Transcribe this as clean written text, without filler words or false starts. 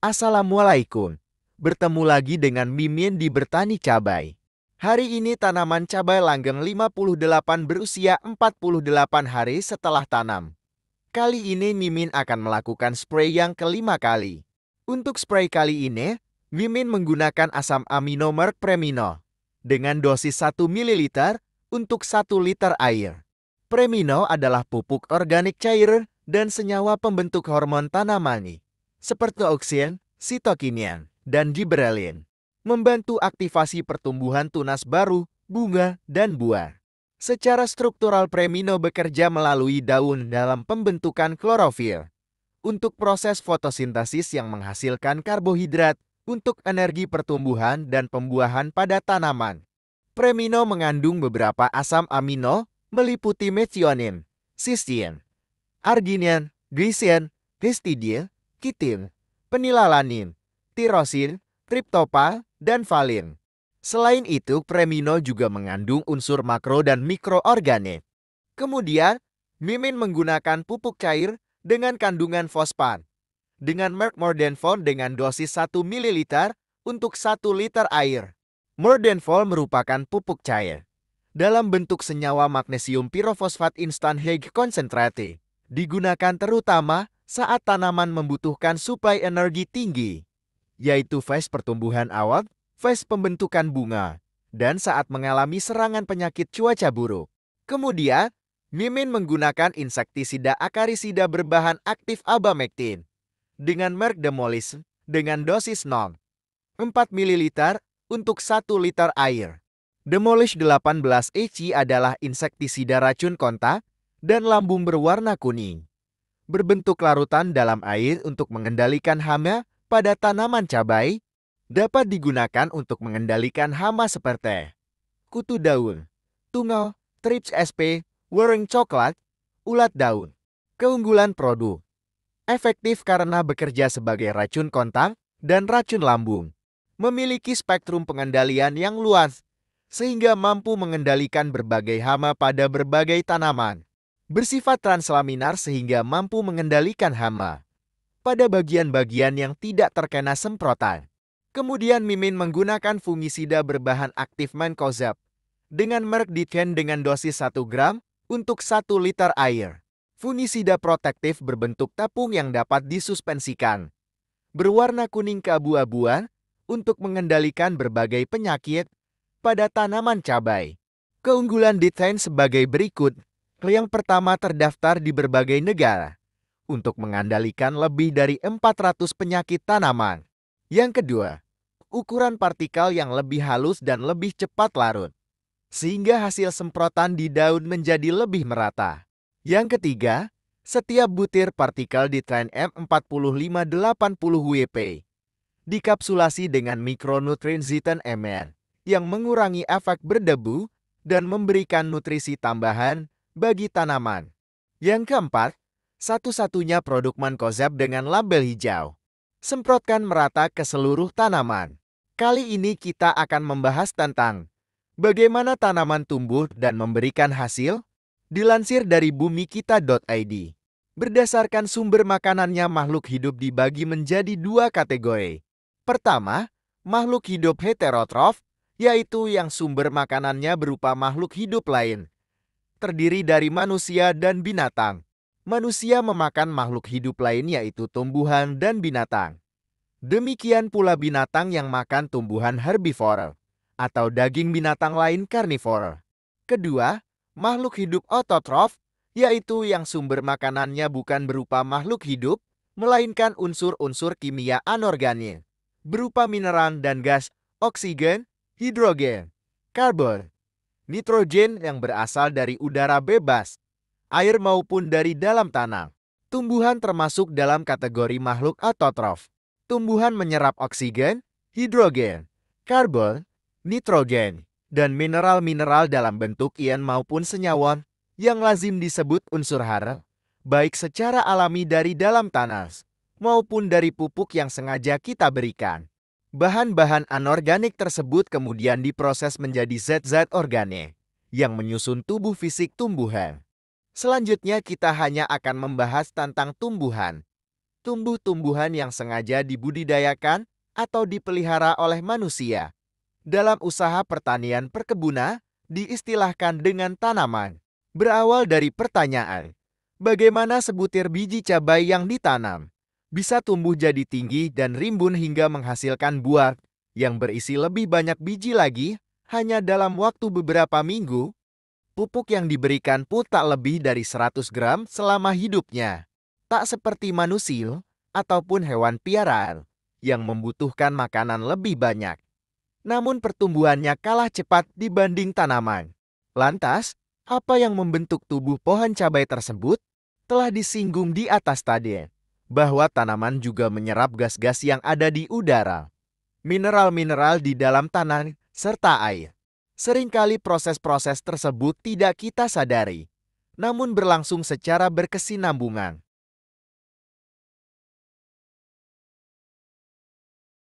Assalamualaikum. Bertemu lagi dengan Mimin di Bertani Cabai. Hari ini tanaman cabai langgeng 58 berusia 48 hari setelah tanam. Kali ini Mimin akan melakukan spray yang kelima kali. Untuk spray kali ini, Mimin menggunakan asam amino merk Premino dengan dosis 1 ml untuk 1 liter air. Premino adalah pupuk organik cair dan senyawa pembentuk hormon tanaman seperti auksin, sitokinian, dan gibberellin, membantu aktivasi pertumbuhan tunas baru, bunga, dan buah. Secara struktural Premino bekerja melalui daun dalam pembentukan klorofil untuk proses fotosintesis yang menghasilkan karbohidrat untuk energi pertumbuhan dan pembuahan pada tanaman. Premino mengandung beberapa asam amino meliputi methionine, cysteine, arginin, glycine, histidine, kitin, penilalanin, tirosin, triptofan, dan valin. Selain itu, Premino juga mengandung unsur makro dan mikroorganik. Kemudian, Mimin menggunakan pupuk cair dengan kandungan fosfat dengan merek Mordenfol dengan dosis 1 ml untuk 1 liter air. Mordenfol merupakan pupuk cair dalam bentuk senyawa magnesium pirofosfat instan high concentrate. Digunakan terutama saat tanaman membutuhkan suplai energi tinggi, yaitu fase pertumbuhan awal, fase pembentukan bunga, dan saat mengalami serangan penyakit cuaca buruk. Kemudian, Mimin menggunakan insektisida akarisida berbahan aktif abamectin dengan merek Demolish dengan dosis 0,4 ml untuk 1 liter air. Demolish 18 EC adalah insektisida racun kontak dan lambung berwarna kuning, berbentuk larutan dalam air untuk mengendalikan hama pada tanaman cabai, dapat digunakan untuk mengendalikan hama seperti kutu daun, tungau, trips SP, wearing coklat, ulat daun. Keunggulan produk: efektif karena bekerja sebagai racun kontak dan racun lambung. Memiliki spektrum pengendalian yang luas, sehingga mampu mengendalikan berbagai hama pada berbagai tanaman. Bersifat translaminar sehingga mampu mengendalikan hama pada bagian-bagian yang tidak terkena semprotan. Kemudian Mimin menggunakan fungisida berbahan aktif Mancozeb dengan merek Ditken dengan dosis 1 gram untuk 1 liter air. Fungisida protektif berbentuk tepung yang dapat disuspensikan, berwarna kuning keabu-abuan untuk mengendalikan berbagai penyakit pada tanaman cabai. Keunggulan Ditken sebagai berikut. Yang pertama, terdaftar di berbagai negara untuk mengendalikan lebih dari 400 penyakit tanaman. Yang kedua, ukuran partikel yang lebih halus dan lebih cepat larut, sehingga hasil semprotan di daun menjadi lebih merata. Yang ketiga, setiap butir partikel Ditken M4580 WP dikapsulasi dengan mikronutrien Zitten MR yang mengurangi efek berdebu dan memberikan nutrisi tambahan bagi tanaman. Yang keempat, satu-satunya produk Mancozeb dengan label hijau. Semprotkan merata ke seluruh tanaman. Kali ini kita akan membahas tentang bagaimana tanaman tumbuh dan memberikan hasil. Dilansir dari bumikita.id, berdasarkan sumber makanannya, makhluk hidup dibagi menjadi 2 kategori. Pertama, makhluk hidup heterotrof, yaitu yang sumber makanannya berupa makhluk hidup lain, terdiri dari manusia dan binatang. Manusia memakan makhluk hidup lain yaitu tumbuhan dan binatang. Demikian pula binatang yang makan tumbuhan herbivore atau daging binatang lain karnivore. Kedua, makhluk hidup autotrof, yaitu yang sumber makanannya bukan berupa makhluk hidup, melainkan unsur-unsur kimia anorganik, berupa mineral dan gas, oksigen, hidrogen, karbon, nitrogen yang berasal dari udara bebas, air maupun dari dalam tanah. Tumbuhan termasuk dalam kategori makhluk autotrof. Tumbuhan menyerap oksigen, hidrogen, karbon, nitrogen, dan mineral-mineral dalam bentuk ion maupun senyawa yang lazim disebut unsur hara, baik secara alami dari dalam tanah maupun dari pupuk yang sengaja kita berikan. Bahan-bahan anorganik tersebut kemudian diproses menjadi zat-zat organik yang menyusun tubuh fisik tumbuhan. Selanjutnya kita hanya akan membahas tentang tumbuhan. tumbuh-tumbuhan yang sengaja dibudidayakan atau dipelihara oleh manusia. Dalam usaha pertanian perkebunan, diistilahkan dengan tanaman. Berawal dari pertanyaan, bagaimana sebutir biji cabai yang ditanam bisa tumbuh jadi tinggi dan rimbun hingga menghasilkan buah yang berisi lebih banyak biji lagi hanya dalam waktu beberapa minggu? Pupuk yang diberikan pun tak lebih dari 100 gram selama hidupnya. Tak seperti manusia ataupun hewan piaraan yang membutuhkan makanan lebih banyak. Namun pertumbuhannya kalah cepat dibanding tanaman. Lantas, apa yang membentuk tubuh pohon cabai tersebut? Telah disinggung di atas tadi, bahwa tanaman juga menyerap gas-gas yang ada di udara, mineral-mineral di dalam tanah, serta air. Seringkali proses-proses tersebut tidak kita sadari, namun berlangsung secara berkesinambungan.